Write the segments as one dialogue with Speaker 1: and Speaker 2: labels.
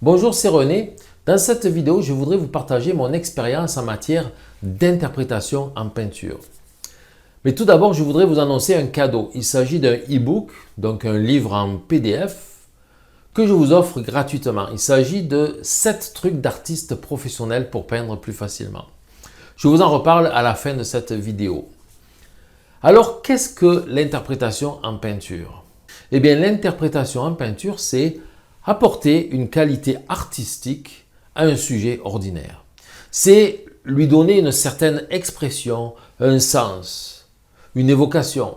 Speaker 1: Bonjour, c'est René. Dans cette vidéo, je voudrais vous partager mon expérience en matière d'interprétation en peinture. Mais tout d'abord, je voudrais vous annoncer un cadeau. Il s'agit d'un e-book, donc un livre en PDF, que je vous offre gratuitement. Il s'agit de 7 trucs d'artistes professionnels pour peindre plus facilement. Je vous en reparle à la fin de cette vidéo. Alors, qu'est-ce que l'interprétation en peinture? Eh bien, l'interprétation en peinture, c'est apporter une qualité artistique à un sujet ordinaire. C'est lui donner une certaine expression, un sens, une évocation.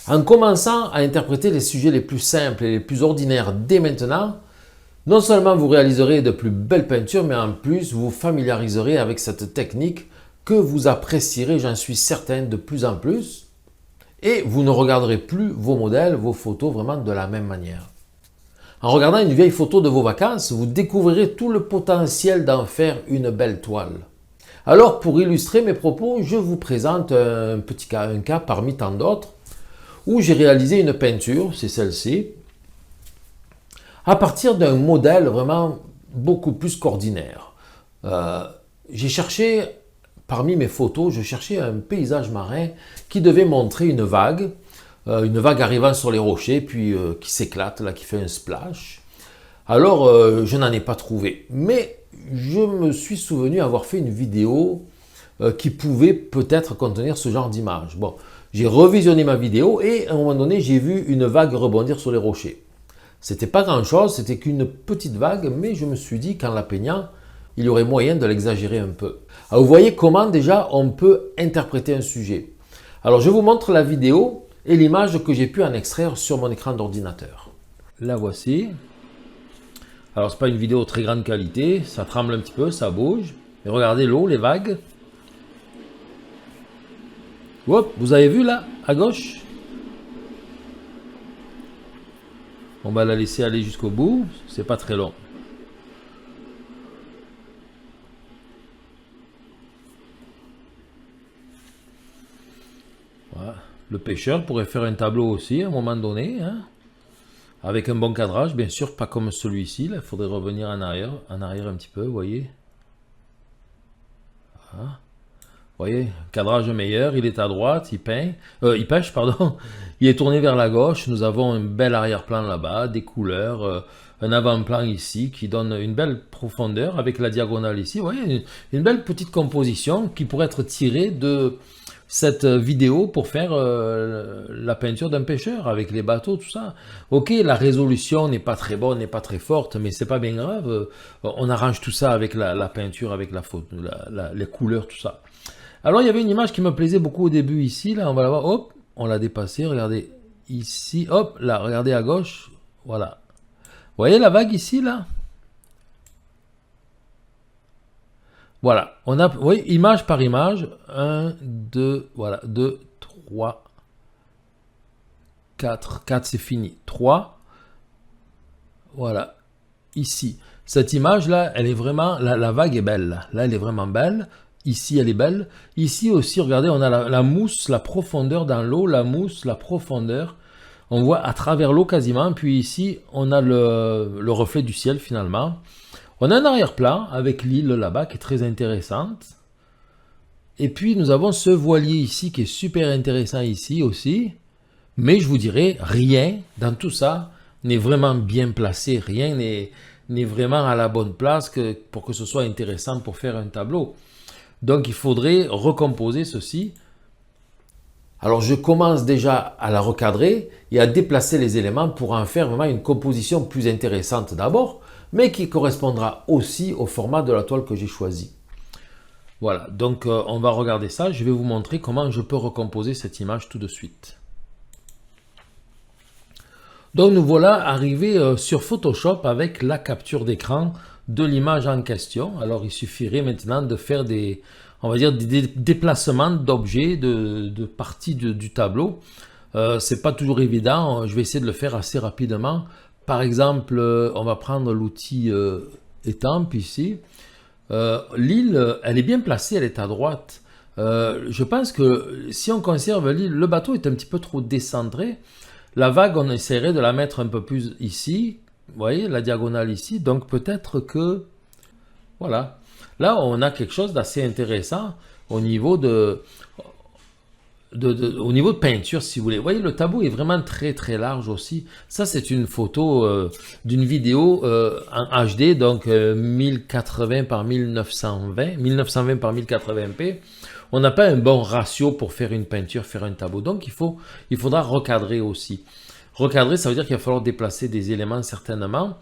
Speaker 1: En commençant à interpréter les sujets les plus simples et les plus ordinaires dès maintenant, non seulement vous réaliserez de plus belles peintures, mais en plus vous familiariserez avec cette technique que vous apprécierez, j'en suis certain, de plus en plus. Et vous ne regarderez plus vos modèles, vos photos vraiment de la même manière. En regardant une vieille photo de vos vacances, vous découvrirez tout le potentiel d'en faire une belle toile. Alors, pour illustrer mes propos, je vous présente un cas parmi tant d'autres, où j'ai réalisé une peinture, c'est celle-ci, à partir d'un modèle vraiment beaucoup plus qu'ordinaire. J'ai cherché, parmi mes photos, je cherchais un paysage marin qui devait montrer une vague arrivant sur les rochers, puis qui s'éclate, là, qui fait un splash. Alors, je n'en ai pas trouvé. Mais je me suis souvenu avoir fait une vidéo qui pouvait peut-être contenir ce genre d'image. Bon, j'ai revisionné ma vidéo et à un moment donné, j'ai vu une vague rebondir sur les rochers. C'était pas grand-chose, c'était qu'une petite vague, mais je me suis dit qu'en la peignant, il y aurait moyen de l'exagérer un peu. Alors, vous voyez comment déjà on peut interpréter un sujet. Alors, je vous montre la vidéo et l'image que j'ai pu en extraire sur mon écran d'ordinateur. La voici. Alors, ce n'est pas une vidéo de très grande qualité, ça tremble un petit peu, ça bouge. Et regardez l'eau, les vagues. Hop, vous avez vu là, à gauche? On va la laisser aller jusqu'au bout, c'est pas très long. Voilà. Le pêcheur pourrait faire un tableau aussi à un moment donné, hein, avec un bon cadrage, bien sûr, pas comme celui-ci. Il faudrait revenir en arrière un petit peu, vous voyez. Voilà. Vous voyez, cadrage meilleur, il est à droite, il pêche, pardon. Il est tourné vers la gauche, nous avons un bel arrière-plan là-bas, des couleurs, un avant-plan ici qui donne une belle profondeur avec la diagonale ici. Vous voyez, une belle petite composition qui pourrait être tirée de cette vidéo pour faire la peinture d'un pêcheur avec les bateaux, tout ça. Ok, la résolution n'est pas très bonne, n'est pas très forte, mais c'est pas bien grave. On arrange tout ça avec la peinture, avec la photo, les couleurs, tout ça. Alors, il y avait une image qui me plaisait beaucoup au début ici. Là, on va la voir. Hop, on l'a dépassée. Regardez ici. Hop, là, regardez à gauche. Voilà. Vous voyez la vague ici, là? Voilà. On a, vous voyez, image par image. 1, 2, voilà. 2, 3, 4. 4, c'est fini. 3. Voilà. Ici. Cette image-là, elle est vraiment... La vague est belle. Là, elle est vraiment belle. Ici, elle est belle. Ici aussi, regardez, on a la mousse, la profondeur dans l'eau, la mousse, la profondeur. On voit à travers l'eau quasiment. Puis ici, on a le reflet du ciel finalement. On a un arrière-plan avec l'île là-bas qui est très intéressante. Et puis, nous avons ce voilier ici qui est super intéressant ici aussi. Mais je vous dirais, rien dans tout ça n'est vraiment bien placé. Rien n'est vraiment à la bonne place pour que ce soit intéressant pour faire un tableau. Donc, il faudrait recomposer ceci. Alors, je commence déjà à la recadrer et à déplacer les éléments pour en faire vraiment une composition plus intéressante d'abord, mais qui correspondra aussi au format de la toile que j'ai choisi. Voilà, donc on va regarder ça. Je vais vous montrer comment je peux recomposer cette image tout de suite. Donc, nous voilà arrivés sur Photoshop avec la capture d'écran de l'image en question. Alors, il suffirait maintenant de faire des déplacements d'objets, de parties du tableau. C'est pas toujours évident. Je vais essayer de le faire assez rapidement. Par exemple, on va prendre l'outil étampe ici. L'île, elle est bien placée, elle est à droite. Je pense que si on conserve l'île, le bateau est un petit peu trop décentré. La vague, on essaierait de la mettre un peu plus ici, voyez la diagonale ici, donc peut-être que, voilà. Là, on a quelque chose d'assez intéressant au niveau au niveau de peinture, si vous voulez. Vous voyez, le tableau est vraiment très très large aussi. Ça, c'est une photo d'une vidéo en HD, donc 1080 par 1920, 1920 par 1080p. On n'a pas un bon ratio pour faire une peinture, faire un tableau. Donc, il faudra recadrer aussi. Recadrer, ça veut dire qu'il va falloir déplacer des éléments certainement.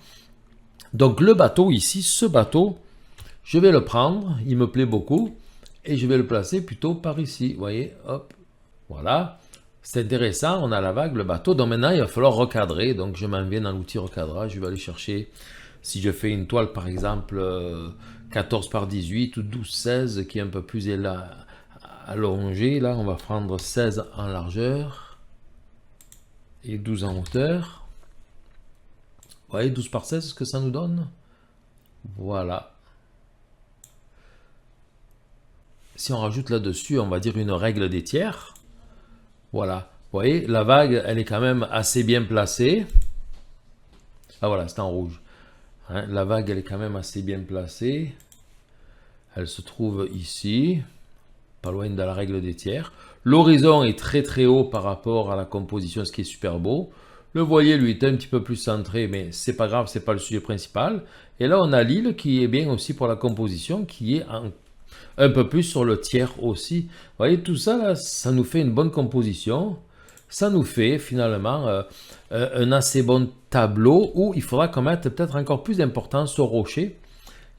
Speaker 1: Donc, le bateau ici, ce bateau, je vais le prendre, il me plaît beaucoup, et je vais le placer plutôt par ici. Vous voyez, hop. Voilà, c'est intéressant, on a la vague, le bateau. Donc maintenant, il va falloir recadrer. Donc je m'en viens dans l'outil recadrage, je vais aller chercher, si je fais une toile par exemple 14 par 18 ou 12-16 qui est un peu plus allongée, là on va prendre 16 en largeur et 12 en hauteur. Vous voyez, 12 par 16, ce que ça nous donne? Voilà. Si on rajoute là-dessus, on va dire une règle des tiers. Voilà, vous voyez, la vague, elle est quand même assez bien placée. Ah voilà, c'est en rouge. Hein, la vague, elle est quand même assez bien placée. Elle se trouve ici, pas loin de la règle des tiers. L'horizon est très très haut par rapport à la composition, ce qui est super beau. Le voilier, lui, est un petit peu plus centré, mais c'est pas grave, c'est pas le sujet principal. Et là, on a l'île qui est bien aussi pour la composition, qui est un peu plus sur le tiers aussi. Vous voyez, tout ça, là, ça nous fait une bonne composition. Ça nous fait finalement un assez bon tableau où il faudra qu'on mette peut-être encore plus d'importance aux rochers.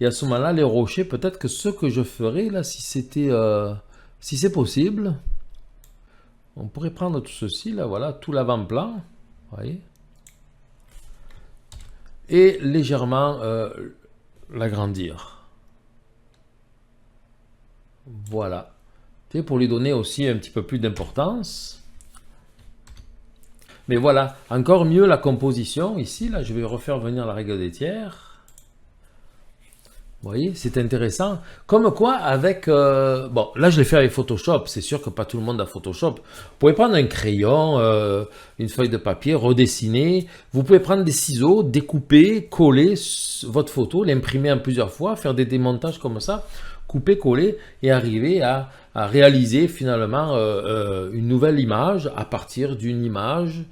Speaker 1: Et à ce moment-là, les rochers, peut-être que ce que je ferais, là, si c'était, si c'est possible, on pourrait prendre tout ceci, là, voilà, tout l'avant-plan, vous voyez, et légèrement l'agrandir. Voilà. Pour lui donner aussi un petit peu plus d'importance. Mais voilà, encore mieux la composition. Ici, là, je vais refaire venir la règle des tiers. Vous voyez, c'est intéressant. Comme quoi, avec... bon, là, je l'ai fait avec Photoshop. C'est sûr que pas tout le monde a Photoshop. Vous pouvez prendre un crayon, une feuille de papier, redessiner. Vous pouvez prendre des ciseaux, découper, coller votre photo, l'imprimer en plusieurs fois, faire des démontages comme ça, couper, coller et arriver à réaliser finalement une nouvelle image à partir d'une image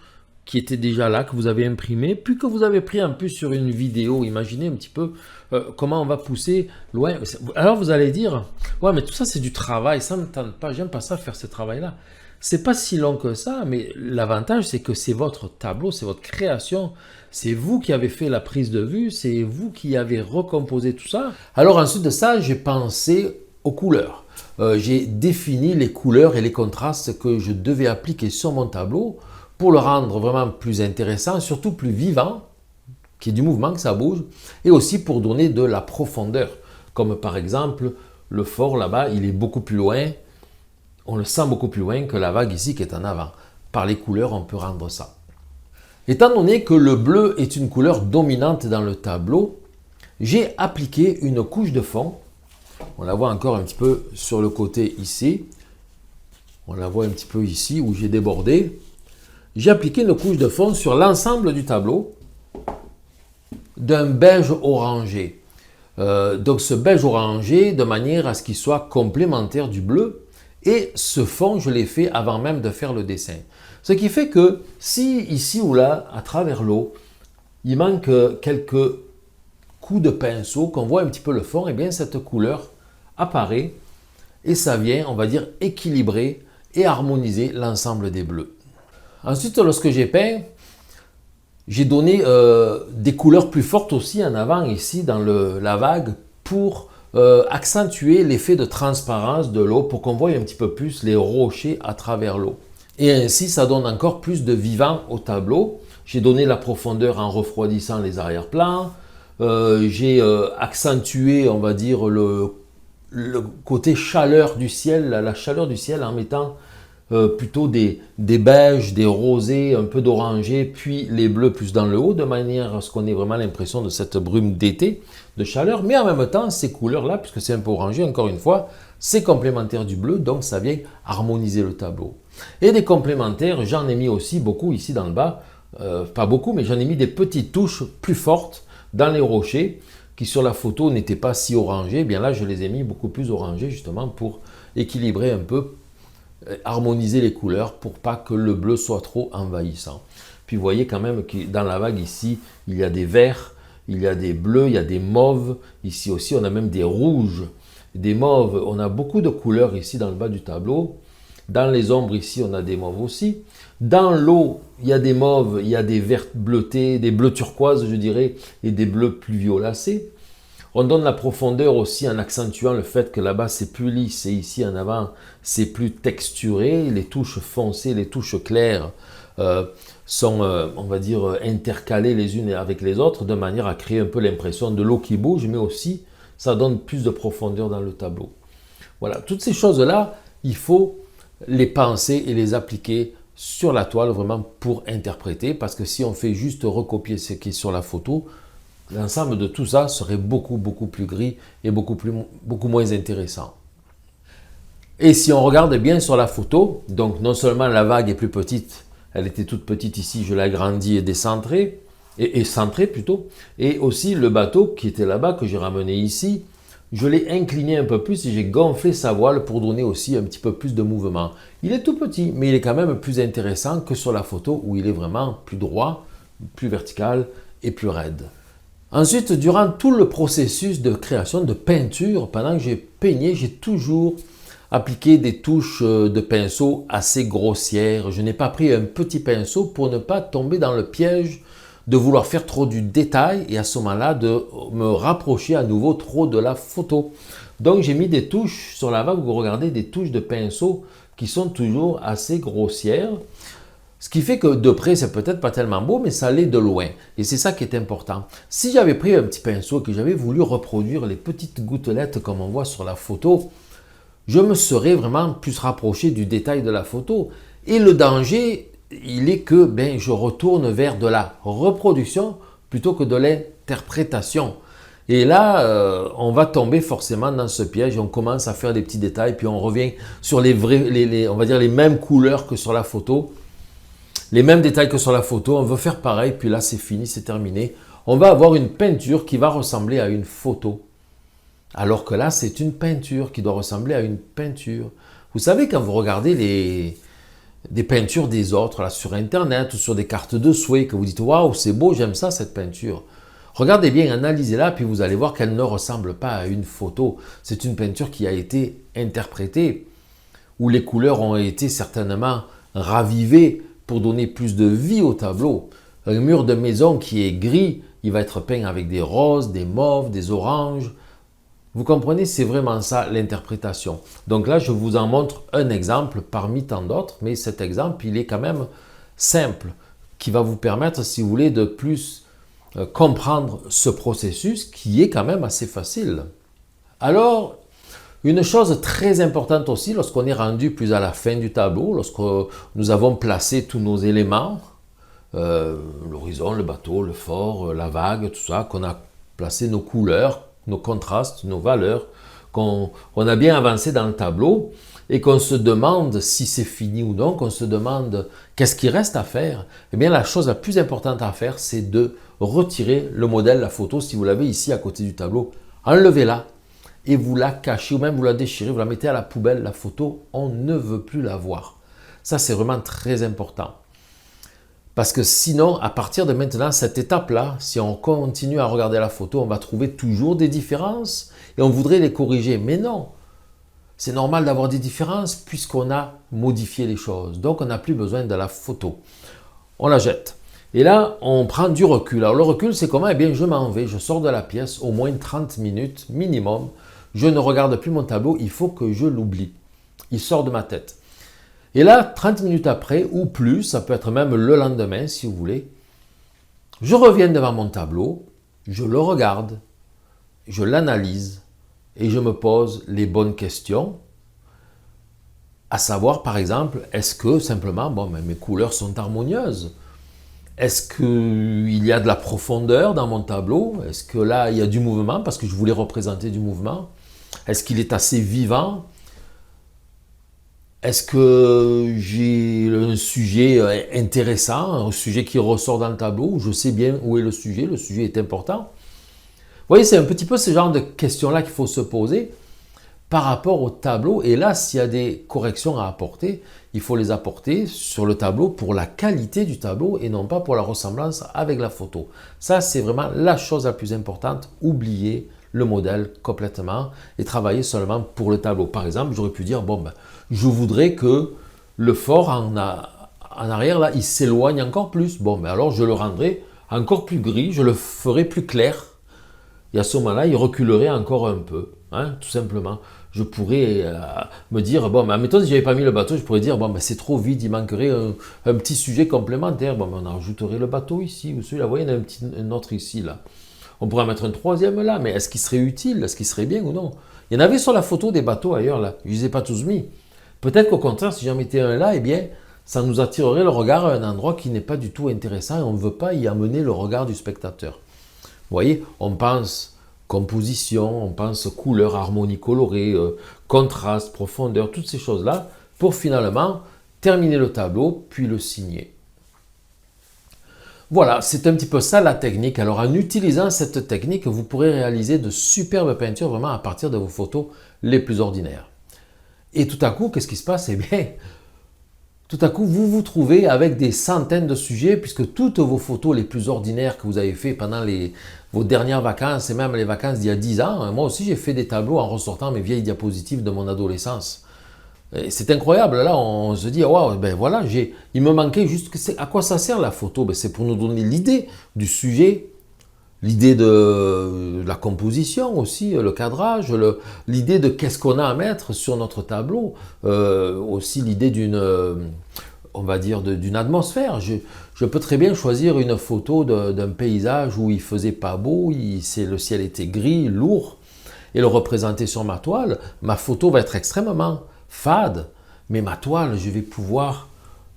Speaker 1: qui était déjà là, que vous avez imprimée, puis que vous avez pris en plus sur une vidéo. Imaginez un petit peu comment on va pousser loin. Alors vous allez dire, ouais, mais tout ça c'est du travail, ça ne me tente pas, j'aime pas ça faire ce travail-là. C'est pas si long que ça, mais l'avantage c'est que c'est votre tableau, c'est votre création, c'est vous qui avez fait la prise de vue, c'est vous qui avez recomposé tout ça. Alors ensuite de ça, j'ai pensé aux couleurs. J'ai défini les couleurs et les contrastes que je devais appliquer sur mon tableau pour le rendre vraiment plus intéressant, surtout plus vivant, qu'il y ait du mouvement, que ça bouge, et aussi pour donner de la profondeur. Comme par exemple, le fort là-bas, il est beaucoup plus loin, on le sent beaucoup plus loin que la vague ici qui est en avant. Par les couleurs, on peut rendre ça. Étant donné que le bleu est une couleur dominante dans le tableau, j'ai appliqué une couche de fond. On la voit encore un petit peu sur le côté ici. On la voit un petit peu ici où j'ai débordé. J'ai appliqué une couche de fond sur l'ensemble du tableau d'un beige orangé. Donc ce beige orangé de manière à ce qu'il soit complémentaire du bleu. Et ce fond, je l'ai fait avant même de faire le dessin. Ce qui fait que si ici ou là, à travers l'eau, il manque quelques coups de pinceau, qu'on voit un petit peu le fond, et bien cette couleur apparaît et ça vient, on va dire, équilibrer et harmoniser l'ensemble des bleus. Ensuite, lorsque j'ai peint, j'ai donné des couleurs plus fortes aussi en avant ici dans la vague pour accentuer l'effet de transparence de l'eau pour qu'on voie un petit peu plus les rochers à travers l'eau. Et ainsi, ça donne encore plus de vivant au tableau. J'ai donné la profondeur en refroidissant les arrière-plans. J'ai accentué, on va dire, le côté chaleur du ciel, la chaleur du ciel en mettant plutôt des beiges, des rosés, un peu d'orangé, puis les bleus plus dans le haut, de manière à ce qu'on ait vraiment l'impression de cette brume d'été, de chaleur. Mais en même temps, ces couleurs-là, puisque c'est un peu orangé, encore une fois, c'est complémentaire du bleu, donc ça vient harmoniser le tableau. Et des complémentaires, j'en ai mis aussi beaucoup ici dans le bas, pas beaucoup, mais j'en ai mis des petites touches plus fortes dans les rochers qui sur la photo n'étaient pas si orangés. Eh bien là, je les ai mis beaucoup plus orangés justement pour équilibrer un peu, harmoniser les couleurs pour pas que le bleu soit trop envahissant. Puis vous voyez quand même que dans la vague ici, il y a des verts, il y a des bleus, il y a des mauves. Ici aussi, on a même des rouges, des mauves. On a beaucoup de couleurs ici dans le bas du tableau. Dans les ombres ici, on a des mauves aussi. Dans l'eau, il y a des mauves, il y a des verts bleutés, des bleus turquoises, je dirais, et des bleus plus violacés. On donne la profondeur aussi en accentuant le fait que là-bas c'est plus lisse et ici en avant c'est plus texturé. Les touches foncées, les touches claires sont, on va dire, intercalées les unes avec les autres de manière à créer un peu l'impression de l'eau qui bouge, mais aussi ça donne plus de profondeur dans le tableau. Voilà, toutes ces choses-là, il faut les penser et les appliquer sur la toile vraiment pour interpréter, parce que si on fait juste recopier ce qui est sur la photo, l'ensemble de tout ça serait beaucoup plus gris et beaucoup moins intéressant. Et si on regarde bien sur la photo, donc non seulement la vague est plus petite, elle était toute petite ici, je l'ai agrandie et décentrée, et centrée plutôt, et aussi le bateau qui était là-bas, que j'ai ramené ici, je l'ai incliné un peu plus et j'ai gonflé sa voile pour donner aussi un petit peu plus de mouvement. Il est tout petit, mais il est quand même plus intéressant que sur la photo où il est vraiment plus droit, plus vertical et plus raide. Ensuite, durant tout le processus de création de peinture, pendant que j'ai peigné, j'ai toujours appliqué des touches de pinceau assez grossières. Je n'ai pas pris un petit pinceau pour ne pas tomber dans le piège de vouloir faire trop du détail et à ce moment-là de me rapprocher à nouveau trop de la photo. Donc j'ai mis des touches sur la vague, vous regardez, des touches de pinceau qui sont toujours assez grossières. Ce qui fait que de près, c'est peut-être pas tellement beau, mais ça l'est de loin. Et c'est ça qui est important. Si j'avais pris un petit pinceau et que j'avais voulu reproduire les petites gouttelettes comme on voit sur la photo, je me serais vraiment plus rapproché du détail de la photo. Et le danger, il est que je retourne vers de la reproduction plutôt que de l'interprétation. Et là, on va tomber forcément dans ce piège. On commence à faire des petits détails, puis on revient sur on va dire les mêmes couleurs que sur la photo. Les mêmes détails que sur la photo, on veut faire pareil, puis là c'est fini, c'est terminé. On va avoir une peinture qui va ressembler à une photo. Alors que là, c'est une peinture qui doit ressembler à une peinture. Vous savez, quand vous regardez des peintures des autres là, sur Internet ou sur des cartes de souhait, que vous dites « Waouh, c'est beau, j'aime ça cette peinture ». Regardez bien, analysez-la, puis vous allez voir qu'elle ne ressemble pas à une photo. C'est une peinture qui a été interprétée, où les couleurs ont été certainement ravivées pour donner plus de vie au tableau. Un mur de maison qui est gris, il va être peint avec des roses, des mauves, des oranges. Vous comprenez, c'est vraiment ça l'interprétation. Donc là, je vous en montre un exemple parmi tant d'autres, mais cet exemple, il est quand même simple, qui va vous permettre, si vous voulez, de plus comprendre ce processus qui est quand même assez facile. Alors, une chose très importante aussi, lorsqu'on est rendu plus à la fin du tableau, lorsque nous avons placé tous nos éléments, l'horizon, le bateau, le fort, la vague, tout ça, qu'on a placé nos couleurs, nos contrastes, nos valeurs, qu'on a bien avancé dans le tableau et qu'on se demande si c'est fini ou non, qu'on se demande qu'est-ce qui reste à faire, eh bien la chose la plus importante à faire, c'est de retirer le modèle, la photo, si vous l'avez ici à côté du tableau, enlevez-la et vous la cachez ou même vous la déchirez, vous la mettez à la poubelle, la photo, on ne veut plus la voir. Ça, c'est vraiment très important. Parce que sinon, à partir de maintenant, cette étape-là, si on continue à regarder la photo, on va trouver toujours des différences et on voudrait les corriger. Mais non, c'est normal d'avoir des différences puisqu'on a modifié les choses. Donc, on n'a plus besoin de la photo. On la jette. Et là, on prend du recul. Alors, le recul, c'est comment? Eh bien, je m'en vais, je sors de la pièce au moins 30 minutes minimum. Je ne regarde plus mon tableau, il faut que je l'oublie. Il sort de ma tête. Et là, 30 minutes après, ou plus, ça peut être même le lendemain si vous voulez, je reviens devant mon tableau, je le regarde, je l'analyse et je me pose les bonnes questions. À savoir, par exemple, est-ce que simplement, mes couleurs sont harmonieuses? Est-ce qu'il y a de la profondeur dans mon tableau? Est-ce que là, il y a du mouvement parce que je voulais représenter du mouvement? Est-ce qu'il est assez vivant? Est-ce que j'ai un sujet intéressant, un sujet qui ressort dans le tableau, où je sais bien où est le sujet est important? Vous voyez, c'est un petit peu ce genre de questions-là qu'il faut se poser par rapport au tableau. Et là, s'il y a des corrections à apporter, il faut les apporter sur le tableau pour la qualité du tableau et non pas pour la ressemblance avec la photo. Ça, c'est vraiment la chose la plus importante. Oubliez le modèle complètement et travailler seulement pour le tableau. Par exemple, j'aurais pu dire, bon, ben, je voudrais que le fort en arrière, là, il s'éloigne encore plus. Bon, ben alors je le rendrai encore plus gris, je le ferai plus clair. Et à ce moment-là, il reculerait encore un peu, hein, tout simplement. Je pourrais me dire, bon, mais admettons, si je n'avais pas mis le bateau, je pourrais dire, bon, ben, c'est trop vide, il manquerait un petit sujet complémentaire. Bon, ben, on ajouterait le bateau ici, ou celui-là. Vous voyez, il y en a un autre ici, là. On pourrait en mettre un troisième là, mais est-ce qu'il serait utile? Est-ce qu'il serait bien ou non? Il y en avait sur la photo des bateaux ailleurs, là. Je ne les ai pas tous mis. Peut-être qu'au contraire, si j'en mettais un là, eh bien, ça nous attirerait le regard à un endroit qui n'est pas du tout intéressant et on ne veut pas y amener le regard du spectateur. Vous voyez, on pense composition, on pense couleur, harmonie colorée, contraste, profondeur, toutes ces choses-là, pour finalement terminer le tableau, puis le signer. Voilà, c'est un petit peu ça la technique. Alors en utilisant cette technique, vous pourrez réaliser de superbes peintures vraiment à partir de vos photos les plus ordinaires. Et tout à coup, qu'est-ce qui se passe? Eh bien, tout à coup, vous vous trouvez avec des centaines de sujets puisque toutes vos photos les plus ordinaires que vous avez fait pendant vos dernières vacances et même les vacances d'il y a 10 ans, moi aussi j'ai fait des tableaux en ressortant mes vieilles diapositives de mon adolescence. C'est incroyable, là on se dit, waouh, ben voilà, il me manquait juste, à quoi ça sert la photo? Ben, c'est pour nous donner l'idée du sujet, l'idée de la composition aussi, le cadrage, l'idée de qu'est-ce qu'on a à mettre sur notre tableau, aussi l'idée d'une, on va dire, d'une atmosphère. Je peux très bien choisir une photo d'un paysage où il faisait pas beau, le ciel était gris, lourd, et le représenter sur ma toile. Ma photo va être extrêmement fade, mais ma toile, je vais pouvoir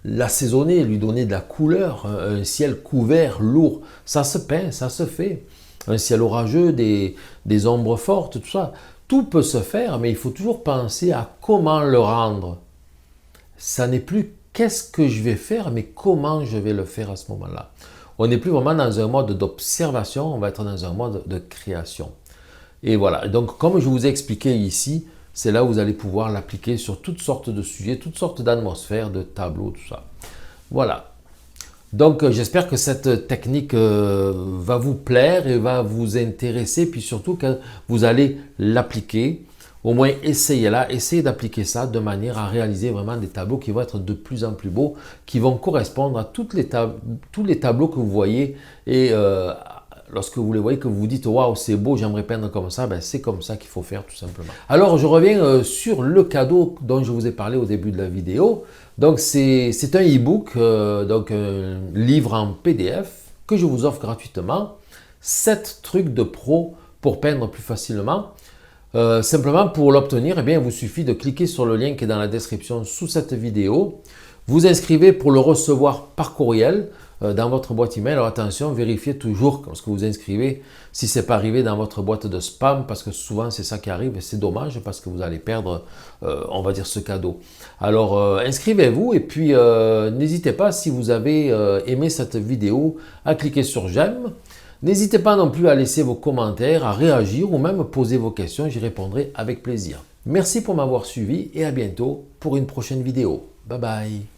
Speaker 1: l'assaisonner, lui donner de la couleur, un ciel couvert, lourd, ça se peint, ça se fait. Un ciel orageux, des ombres fortes, tout ça. Tout peut se faire, mais il faut toujours penser à comment le rendre. Ça n'est plus qu'est-ce que je vais faire, mais comment je vais le faire à ce moment-là. On n'est plus vraiment dans un mode d'observation, on va être dans un mode de création. Et voilà, donc comme je vous ai expliqué ici, c'est là où vous allez pouvoir l'appliquer sur toutes sortes de sujets, toutes sortes d'atmosphères, de tableaux, tout ça. Voilà. Donc j'espère que cette technique va vous plaire et va vous intéresser, puis surtout que vous allez l'appliquer. Au moins essayez-la, essayez d'appliquer ça de manière à réaliser vraiment des tableaux qui vont être de plus en plus beaux, qui vont correspondre à tous les tableaux que vous voyez et lorsque vous les voyez, que vous vous dites « Waouh, c'est beau, j'aimerais peindre comme ça », ben, c'est comme ça qu'il faut faire tout simplement. Alors, je reviens sur le cadeau dont je vous ai parlé au début de la vidéo. Donc, c'est un e-book, donc un livre en PDF que je vous offre gratuitement. 7 trucs de pro pour peindre plus facilement. Simplement, pour l'obtenir, eh bien, il vous suffit de cliquer sur le lien qui est dans la description sous cette vidéo. Vous inscrivez pour le recevoir par courriel dans votre boîte email. Alors attention, vérifiez toujours lorsque vous inscrivez si ce n'est pas arrivé dans votre boîte de spam parce que souvent c'est ça qui arrive et c'est dommage parce que vous allez perdre, on va dire, ce cadeau. Alors inscrivez-vous et puis n'hésitez pas si vous avez aimé cette vidéo à cliquer sur j'aime. N'hésitez pas non plus à laisser vos commentaires, à réagir ou même poser vos questions, j'y répondrai avec plaisir. Merci pour m'avoir suivi et à bientôt pour une prochaine vidéo. Bye bye.